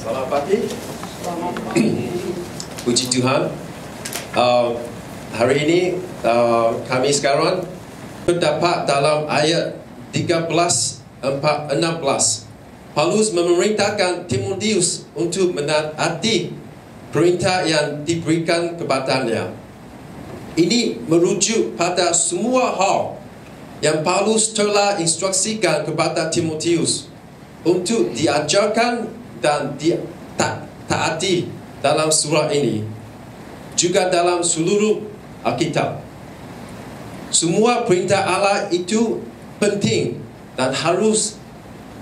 Selamat pagi. Selamat pagi. Puji Tuhan. Hari ini kami sekarang terdapat dalam ayat 13:16. Paulus memerintahkan Timotius untuk menaati perintah yang diberikan kepadanya. Ini merujuk pada semua hal yang Paulus telah instruksikan kepada Timotius untuk diajarkan dan ditaati dalam surah ini, juga dalam seluruh Alkitab. Semua perintah Allah itu penting dan harus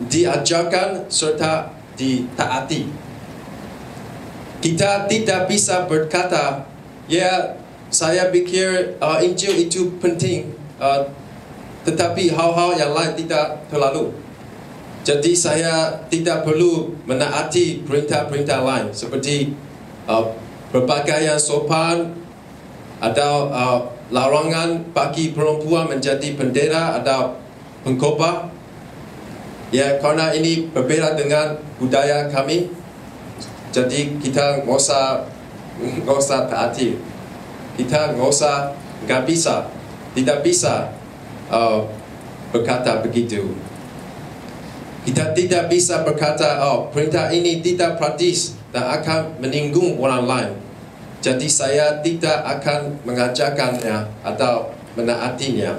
diajarkan serta ditaati. Kita tidak bisa berkata, ya, saya pikir Injil itu penting, tetapi hal-hal yang lain tidak terlalu. Jadi saya tidak perlu menaati perintah-perintah lain seperti berpakaian sopan, atau larangan bagi perempuan menjadi pendeta atau pengkhotbah. Ya, karena ini berbeda dengan budaya kami, jadi kita nggak usah taati. Kita tidak bisa berkata begitu. Kita tidak bisa berkata, perintah ini tidak praktis dan akan menyinggung orang lain, jadi saya tidak akan mengajarkannya atau menaatinya.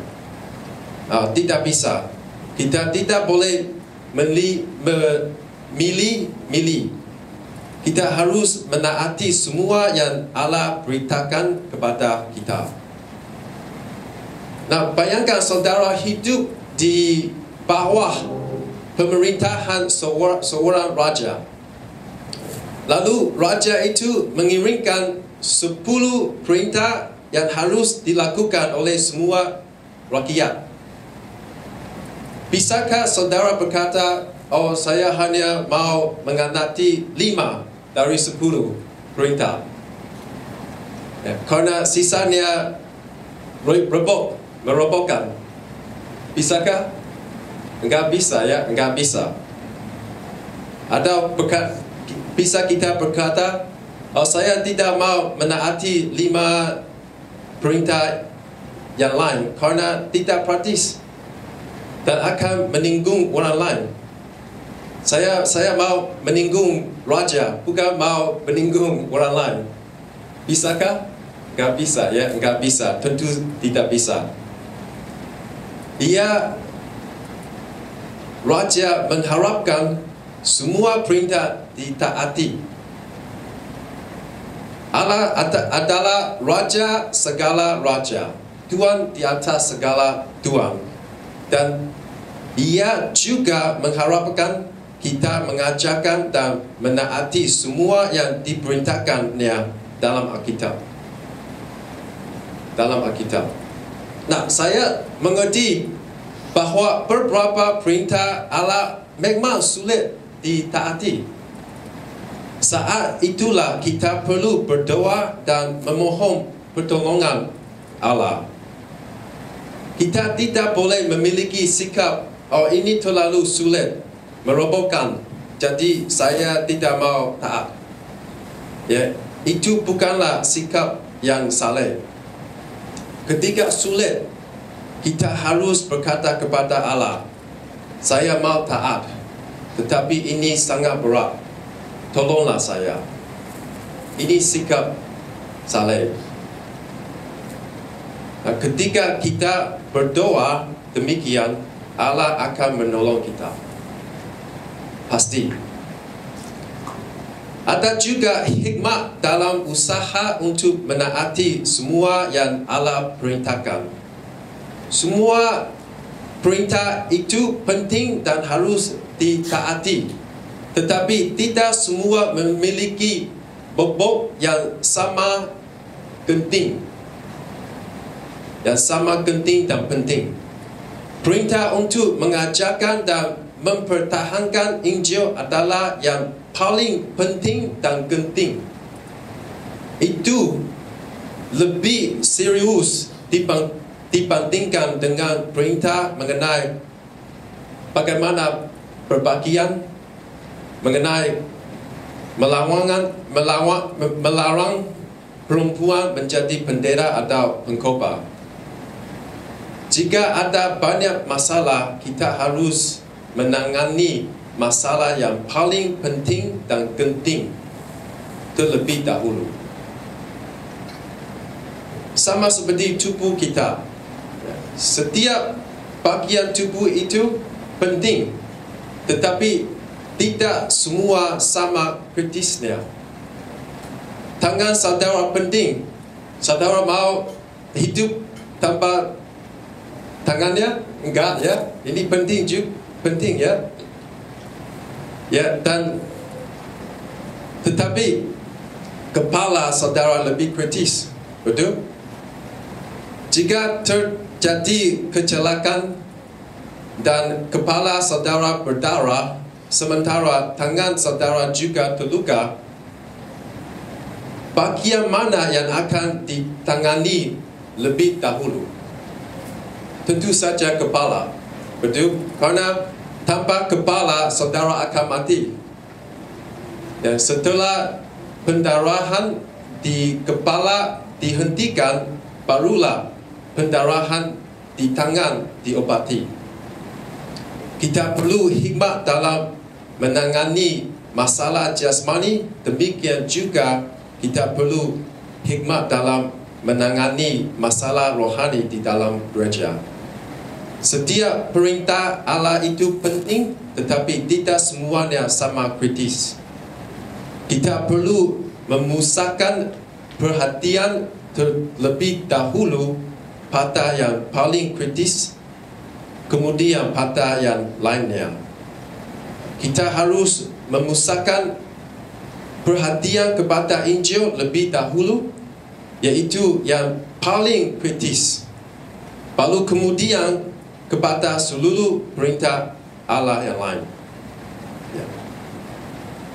Tidak bisa. Kita tidak boleh memilih-milih. Kita harus menaati semua yang Allah beritakan kepada kita. Nah, bayangkan saudara hidup di bawah pemerintahan seorang raja. Lalu raja itu mengirimkan 10 perintah yang harus dilakukan oleh semua rakyat. Bisakah saudara berkata, saya hanya mau menganati 5 dari 10 perintah, ya, karena sisanya merobohkan? Bisakah? Enggak bisa, ya, enggak bisa. Atau bisa kita berkata, saya tidak mau menaati 5 perintah yang lain karena tidak praktis dan akan menyinggung orang lain. Saya mau menyinggung raja, bukan mau menyinggung orang lain. Bisakah? Enggak bisa, ya, enggak bisa. Tentu tidak bisa. Raja mengharapkan semua perintah ditaati. Allah adalah raja segala raja, Tuhan di atas segala Tuhan. Dan Ia juga mengharapkan kita mengajarkan dan menaati semua yang diperintahkannya dalam Alkitab. Nah, saya mengerti bahawa beberapa perintah Allah memang sulit ditaati. Saat itulah kita perlu berdoa dan memohon pertolongan Allah. Kita tidak boleh memiliki sikap, ini terlalu sulit, merobohkan, jadi saya tidak mau taat. Ya, itu bukanlah sikap yang saleh. Ketika sulit, kita harus berkata kepada Allah, saya mau taat, tetapi ini sangat berat, tolonglah saya. Ini sikap saleh. Nah, ketika kita berdoa demikian, Allah akan menolong kita. Pasti. Ada juga hikmat dalam usaha untuk menaati semua yang Allah perintahkan. Semua perintah itu penting dan harus ditaati, tetapi tidak semua memiliki bobot yang sama genting. Dan penting. Perintah untuk mengajarkan dan mempertahankan Injil adalah yang paling penting dan genting. Itu lebih serius dibandingkan dengan perintah mengenai bagaimana berpakaian, mengenai melarang perempuan menjadi pendeta atau pengkhotbah. Jika ada banyak masalah, kita harus menangani masalah yang paling penting dan genting terlebih dahulu. Sama seperti tubuh kita. Setiap bagian tubuh itu penting, tetapi tidak semua sama kritisnya. Tangan saudara penting. Saudara mau hidup tanpa tangannya? Enggak, ya. Ini penting juga, penting, ya. Ya, dan tetapi kepala saudara lebih kritis, betul? Jika terjadi kecelakaan dan kepala saudara berdarah, sementara tangan saudara juga terluka, bagian mana yang akan ditangani lebih dahulu? Tentu saja kepala, betul? Karena tanpa kepala saudara akan mati. Dan setelah pendarahan di kepala dihentikan, barulah pendarahan di tangan diobati. Kita perlu hikmat dalam menangani masalah jasmani, demikian juga kita perlu hikmat dalam menangani masalah rohani di dalam gereja. Setiap perintah Allah itu penting, tetapi tidak semuanya sama kritis. Kita perlu memusatkan perhatian terlebih dahulu pada yang paling kritis, kemudian pada yang lainnya. Kita harus memusatkan perhatian kepada Injil lebih dahulu, yaitu yang paling kritis. Lalu kemudian kepada seluruh perintah Allah yang lain. Ya.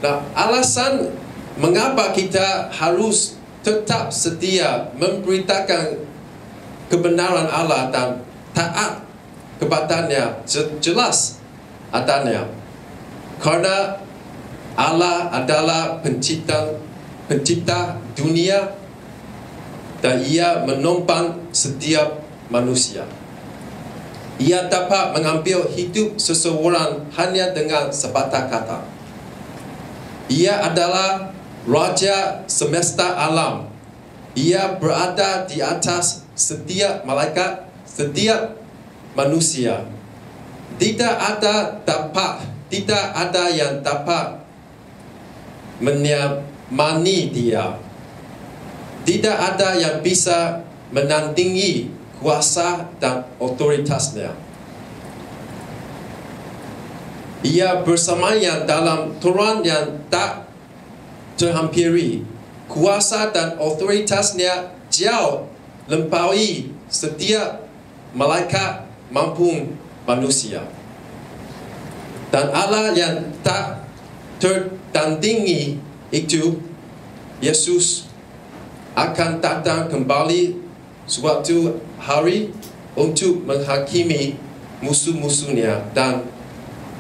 Nah, alasan mengapa kita harus tetap setia memberitakan kebenaran Allah dan taat kepadanya jelas adanya. Karena Allah adalah pencipta dunia dan Ia menopang setiap manusia. Ia dapat mengambil hidup seseorang hanya dengan sepatah kata. Ia adalah Raja semesta alam. Ia berada di atas setiap malaikat, setiap manusia. Tidak ada yang dapat menyamai Dia. Tidak ada yang bisa menandingi kuasa dan otoritasnya. Ia bersamanya dalam Tuhan yang tak terhampiri. Kuasa dan otoritasnya jauh melampaui setiap malaikat maupun manusia. Dan Allah yang tak tertandingi itu, Yesus akan datang kembali suatu hari untuk menghakimi musuh-musuhnya dan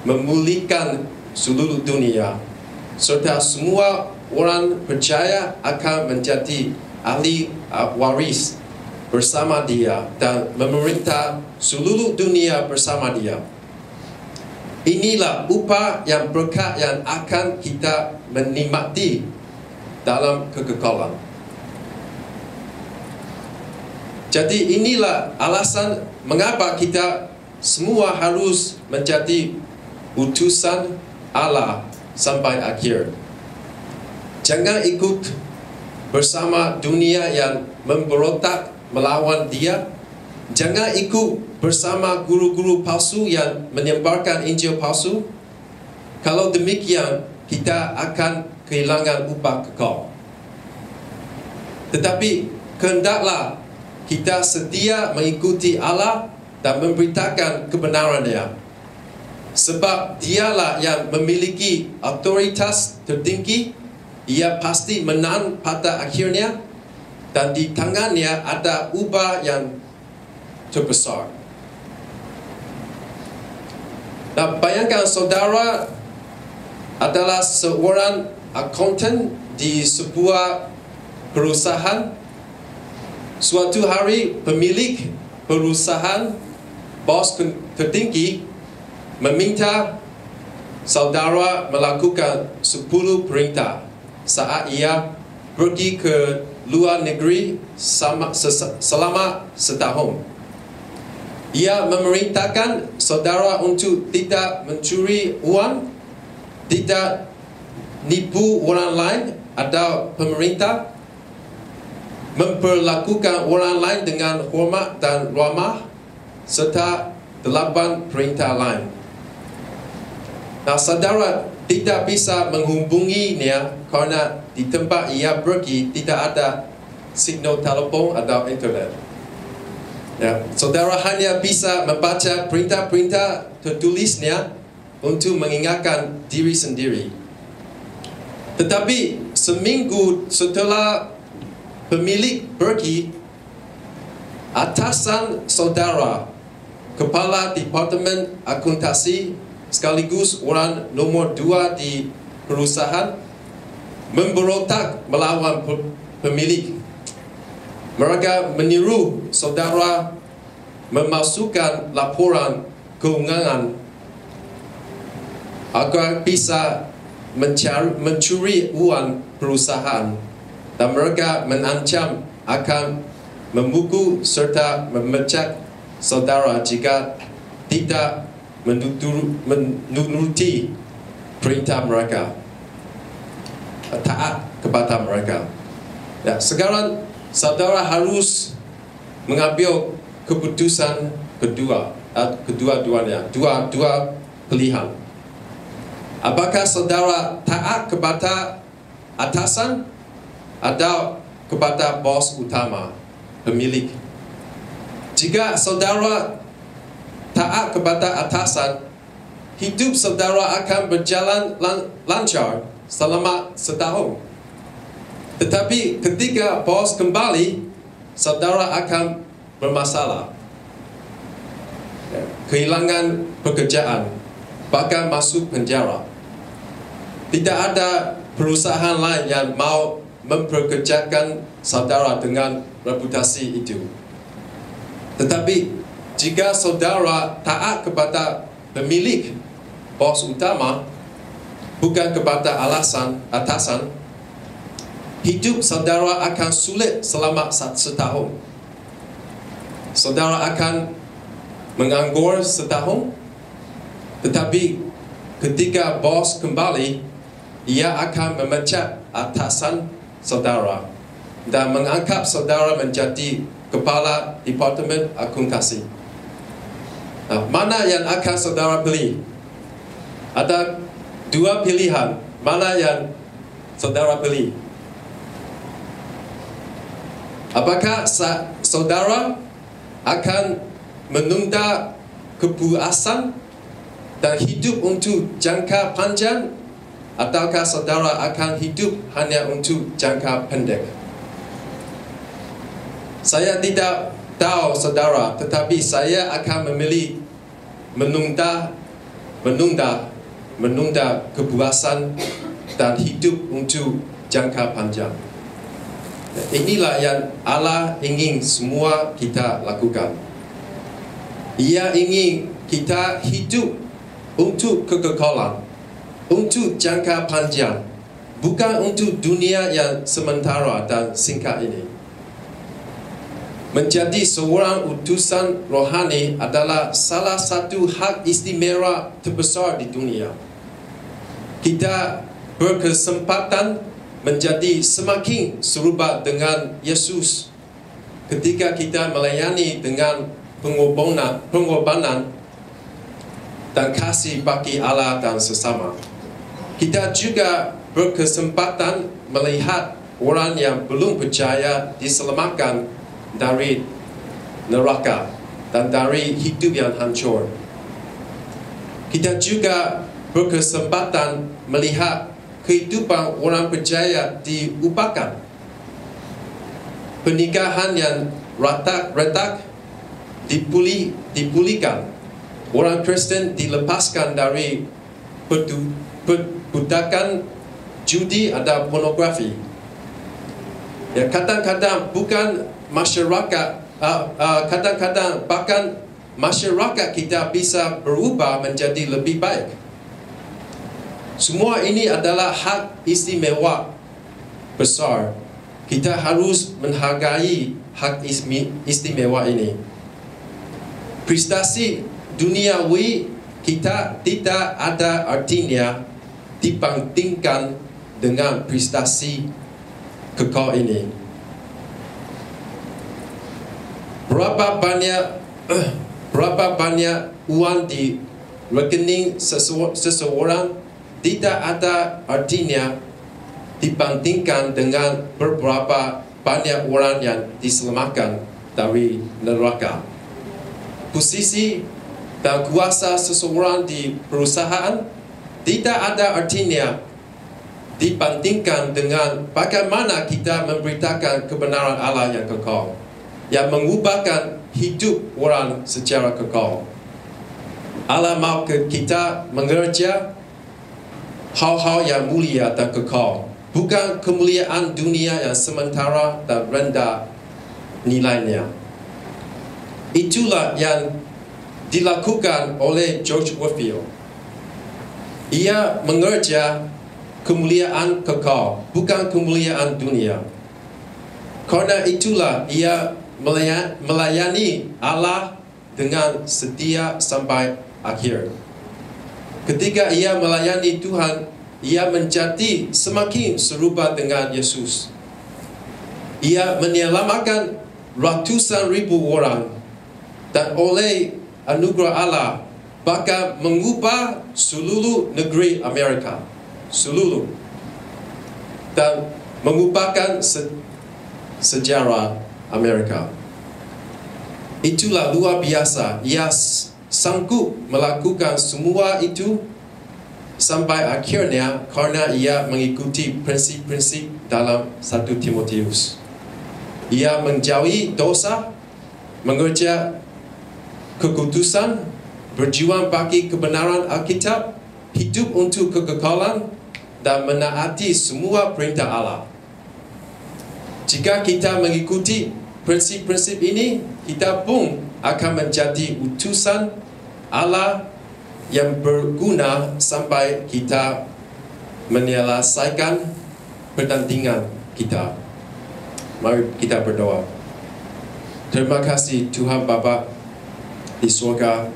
memulihkan seluruh dunia, serta semua orang percaya akan menjadi ahli waris bersama Dia dan memerintah seluruh dunia bersama Dia. Inilah upah yang berkat yang akan kita menikmati dalam kekekalan. Jadi inilah alasan mengapa kita semua harus menjadi utusan Allah sampai akhir. Jangan ikut bersama dunia yang memberontak melawan Dia. Jangan ikut bersama guru-guru palsu yang menyebarkan Injil palsu. Kalau demikian, kita akan kehilangan upah kekal. Tetapi kehendaklah kita setia mengikuti Allah dan memberitakan kebenarannya. Sebab Dialah yang memiliki otoritas tertinggi. Ia pasti menang pada akhirnya. Dan di tangannya ada upah yang terbesar. Dan bayangkan saudara adalah seorang akuntan di sebuah perusahaan. Suatu hari pemilik perusahaan, bos tertinggi, meminta saudara melakukan 10 perintah saat ia pergi ke luar negeri selama setahun. Ia memerintahkan saudara untuk tidak mencuri uang, tidak nipu orang lain atau pemerintah, memperlakukan orang lain dengan hormat dan ramah, serta 8 perintah lain. Nah, saudara tidak bisa menghubunginya karena di tempat ia pergi tidak ada signal telefon atau internet. Ya, saudara hanya bisa membaca perintah-perintah tertulisnya untuk mengingatkan diri sendiri. Tetapi seminggu setelah pemilik pergi, atasan saudara, kepala departemen akuntansi sekaligus orang nomor 2 di perusahaan, memberontak melawan pemilik. Mereka menyuruh saudara memasukkan laporan keuangan agar bisa mencuri uang perusahaan, dan mereka mengancam akan memukul serta memecat saudara jika tidak menuruti perintah mereka, taat kepada mereka. Ya, sekarang saudara harus mengambil keputusan kedua-duanya, dua pilihan. Apakah saudara taat kepada atasan atau kepada bos utama, pemilik? Jika saudara taat kepada atasan, hidup saudara akan berjalan lancar selama setahun. Tetapi ketika bos kembali, saudara akan bermasalah, kehilangan pekerjaan, bahkan masuk penjara. Tidak ada perusahaan lain yang mau mempekerjakan saudara dengan reputasi itu. Tetapi jika saudara taat kepada pemilik, bos utama, bukan kepada atasan, hidup saudara akan sulit selama setahun. Saudara akan menganggur setahun, tetapi ketika bos kembali, ia akan memecat atasan saudara dan mengangkat saudara menjadi kepala departemen akuntansi. Nah, mana yang akan saudara pilih? Ada 2 pilihan. Mana yang saudara pilih? Apakah saudara akan menunda kepuasan dan hidup untuk jangka panjang, ataukah saudara akan hidup hanya untuk jangka pendek? Saya tidak tahu saudara, tetapi saya akan memilih menunda kepuasan dan hidup untuk jangka panjang. Inilah yang Allah ingin semua kita lakukan. Ia ingin kita hidup untuk kekekalan, untuk jangka panjang, bukan untuk dunia yang sementara dan singkat ini. Menjadi seorang utusan rohani adalah salah satu hak istimewa terbesar di dunia. Kita berkesempatan menjadi semakin serupa dengan Yesus ketika kita melayani dengan pengorbanan dan kasih bagi Allah dan sesama. Kita juga berkesempatan melihat orang yang belum percaya diselamatkan dari neraka dan dari hidup yang hancur. Kita juga berkesempatan melihat kehidupan orang percaya diubahkan. Pernikahan yang retak dipulihkan. Orang Kristen dilepaskan dari perbudakan, judi atau pornografi. Ya, kadang-kadang bukan masyarakat, kadang-kadang bahkan masyarakat kita bisa berubah menjadi lebih baik. Semua ini adalah hak istimewa besar. Kita harus menghargai hak istimewa ini. Prestasi duniawi kita tidak ada artinya dibandingkan dengan prestasi kekal ini. Berapa banyak uang di rekening seseorang tidak ada artinya dibandingkan dengan beberapa banyak orang yang diselamatkan dari neraka. Posisi dan kuasa seseorang di perusahaan tidak ada artinya dibandingkan dengan bagaimana kita memberitakan kebenaran Allah yang kekal, yang mengubahkan hidup orang secara kekal. Allah mahu kita mengerja hal-hal yang mulia dan kekal, bukan kemuliaan dunia yang sementara dan rendah nilainya. Itulah yang dilakukan oleh George Whitefield. Ia mengerja kemuliaan kekal, bukan kemuliaan dunia. Karena itulah ia melayani Allah dengan setia sampai akhir. Ketika ia melayani Tuhan, ia menjadi semakin serupa dengan Yesus. Ia menyelamatkan ratusan ribu orang, dan oleh anugerah Allah bahkan mengubah seluruh negeri Amerika, seluruh, dan mengubahkan sejarah Amerika. Itulah luar biasa. Ia sanggup melakukan semua itu sampai akhirnya karena ia mengikuti prinsip-prinsip dalam 1 Timotius. Ia menjauhi dosa, mengerja kekudusan, berjuang bagi kebenaran Alkitab, hidup untuk kekekalan, dan menaati semua perintah Allah. Jika kita mengikuti prinsip-prinsip ini, kita pun akan menjadi utusan Allah yang berguna sampai kita menyelesaikan pertandingan kita. Mari kita berdoa. Terima kasih Tuhan Bapa di surga.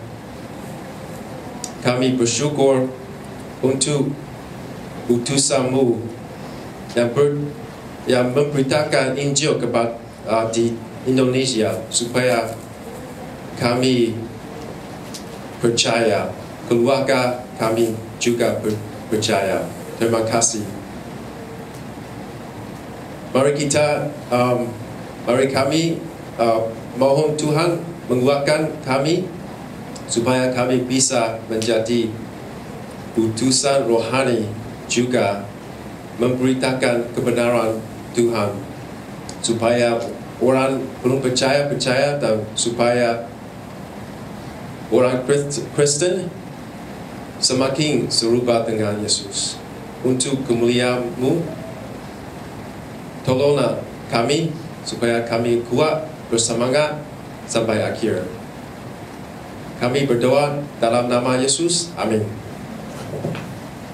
Kami bersyukur untuk utusan-Mu yang memberitakan Injil di Indonesia, supaya kami percaya, keluarga kami juga percaya. Terima kasih. Mari kami mohon Tuhan menguatkan kami supaya kami bisa menjadi utusan rohani, juga memberitakan kebenaran Tuhan, supaya orang belum percaya, dan supaya orang Kristen semakin serupa dengan Yesus. Untuk kemuliaan-Mu, tolonglah kami supaya kami kuat, bersemangat sampai akhir. Kami berdoa dalam nama Yesus. Amin.